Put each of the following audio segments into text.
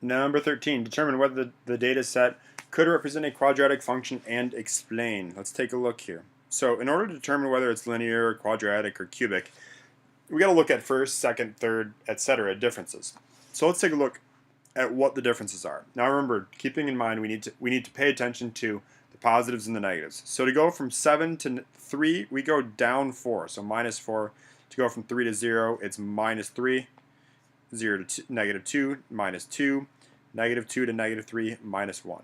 Number 13, determine whether the data set could represent a quadratic function and explain. Let's take a look here. So in order to determine whether it's linear, quadratic, or cubic, we got to look at first, second, third, etc. differences. So let's take a look at what the differences are. Now remember, keeping in mind we need to pay attention to the positives and the negatives. So to go from 7 to 3, we go down 4. So minus 4. To go from 3 to 0, it's minus 3. 0 to negative 2, minus 2, negative 2 to negative 3, minus 1.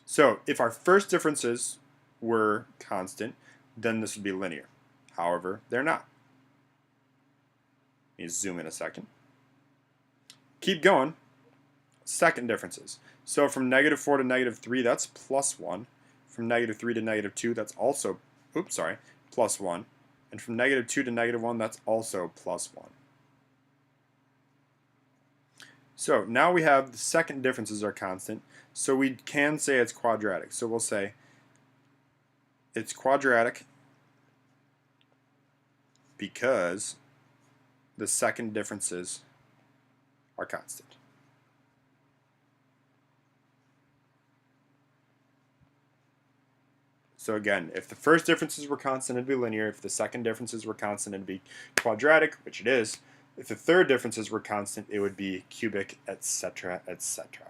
So if our first differences were constant, then this would be linear. However, they're not. Let me zoom in a second. Keep going. Second differences. So from negative 4 to negative 3, that's plus 1. From negative 3 to negative 2, that's also, plus 1. And from negative 2 to negative 1, that's also plus 1. So now we have the second differences are constant, so we can say it's quadratic. So we'll say it's quadratic because the second differences are constant. So again, if the first differences were constant, it'd be linear. If the second differences were constant, it'd be quadratic, which it is. If the third differences were constant, it would be cubic, etc., etc.